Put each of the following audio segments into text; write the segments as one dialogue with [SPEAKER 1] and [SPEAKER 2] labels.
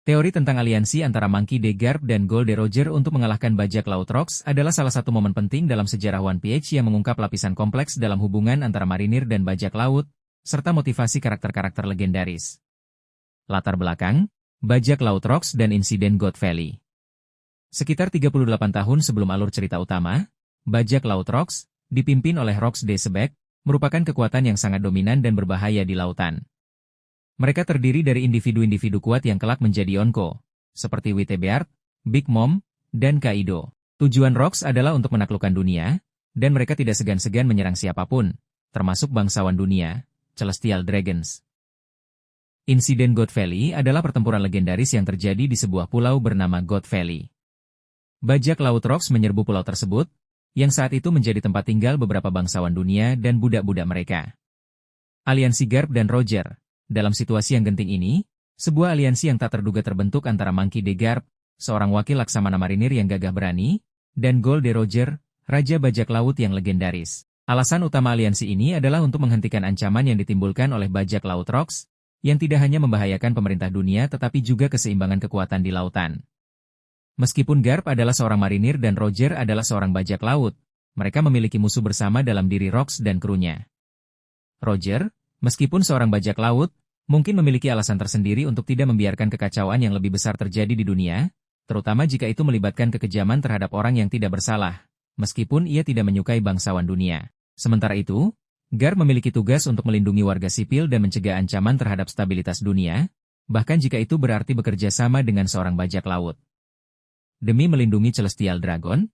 [SPEAKER 1] Teori tentang aliansi antara Monkey D. Garp dan Gold D. Roger untuk mengalahkan bajak laut Rocks adalah salah satu momen penting dalam sejarah One Piece yang mengungkap lapisan kompleks dalam hubungan antara marinir dan bajak laut, serta motivasi karakter-karakter legendaris. Latar belakang, bajak laut Rocks dan insiden God Valley. Sekitar 38 tahun sebelum alur cerita utama, bajak laut Rocks, dipimpin oleh Rocks D. Sebek, merupakan kekuatan yang sangat dominan dan berbahaya di lautan. Mereka terdiri dari individu-individu kuat yang kelak menjadi Yonko, seperti Wittebeard, Big Mom, dan Kaido. Tujuan Rocks adalah untuk menaklukkan dunia, dan mereka tidak segan-segan menyerang siapapun, termasuk bangsawan dunia, Celestial Dragons. Insiden God Valley adalah pertempuran legendaris yang terjadi di sebuah pulau bernama God Valley. Bajak laut Rocks menyerbu pulau tersebut, yang saat itu menjadi tempat tinggal beberapa bangsawan dunia dan budak-budak mereka. Aliansi Garp dan Roger. Dalam situasi yang genting ini, sebuah aliansi yang tak terduga terbentuk antara Monkey D. Garp, seorang wakil laksamana marinir yang gagah berani, dan Gold D. Roger, raja bajak laut yang legendaris. Alasan utama aliansi ini adalah untuk menghentikan ancaman yang ditimbulkan oleh bajak laut Rocks, yang tidak hanya membahayakan pemerintah dunia tetapi juga keseimbangan kekuatan di lautan. Meskipun Garp adalah seorang marinir dan Roger adalah seorang bajak laut, mereka memiliki musuh bersama dalam diri Rocks dan krunya. Roger, meskipun seorang bajak laut, mungkin memiliki alasan tersendiri untuk tidak membiarkan kekacauan yang lebih besar terjadi di dunia, terutama jika itu melibatkan kekejaman terhadap orang yang tidak bersalah, meskipun ia tidak menyukai bangsawan dunia. Sementara itu, Garp memiliki tugas untuk melindungi warga sipil dan mencegah ancaman terhadap stabilitas dunia, bahkan jika itu berarti bekerja sama dengan seorang bajak laut. Demi melindungi Celestial Dragon,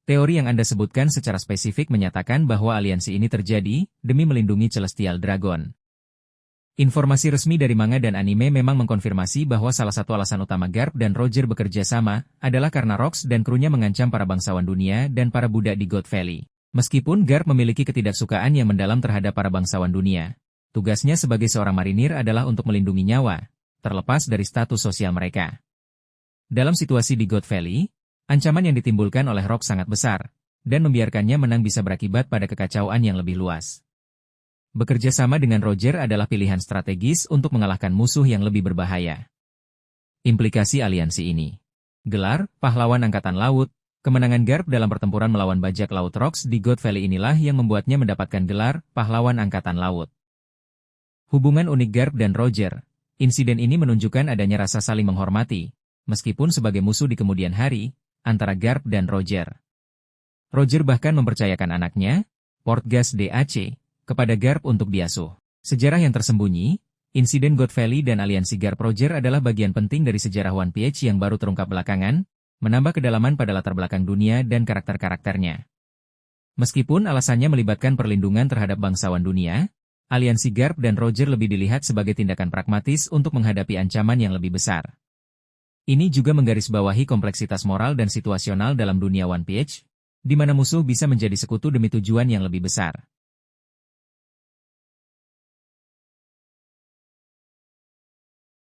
[SPEAKER 1] teori yang Anda sebutkan secara spesifik menyatakan bahwa aliansi ini terjadi demi melindungi Celestial Dragon. Informasi resmi dari manga dan anime memang mengkonfirmasi bahwa salah satu alasan utama Garp dan Roger bekerja sama adalah karena Rocks dan krunya mengancam para bangsawan dunia dan para budak di God Valley. Meskipun Garp memiliki ketidaksukaan yang mendalam terhadap para bangsawan dunia, tugasnya sebagai seorang marinir adalah untuk melindungi nyawa, terlepas dari status sosial mereka. Dalam situasi di God Valley, ancaman yang ditimbulkan oleh Rocks sangat besar, dan membiarkannya menang bisa berakibat pada kekacauan yang lebih luas. Bekerja sama dengan Roger adalah pilihan strategis untuk mengalahkan musuh yang lebih berbahaya. Implikasi aliansi ini. Gelar, Pahlawan Angkatan Laut, kemenangan Garp dalam pertempuran melawan bajak laut Rocks di God Valley inilah yang membuatnya mendapatkan gelar, Pahlawan Angkatan Laut. Hubungan unik Garp dan Roger. Insiden ini menunjukkan adanya rasa saling menghormati, meskipun sebagai musuh di kemudian hari, antara Garp dan Roger. Roger bahkan mempercayakan anaknya, Portgas DAC, kepada Garp untuk diasuh. Sejarah yang tersembunyi, insiden God Valley dan aliansi Garp Roger adalah bagian penting dari sejarah One Piece yang baru terungkap belakangan, menambah kedalaman pada latar belakang dunia dan karakter-karakternya. Meskipun alasannya melibatkan perlindungan terhadap bangsawan dunia, aliansi Garp dan Roger lebih dilihat sebagai tindakan pragmatis untuk menghadapi ancaman yang lebih besar. Ini juga menggarisbawahi kompleksitas moral dan situasional dalam dunia One Piece, di mana musuh bisa menjadi sekutu demi tujuan yang lebih besar.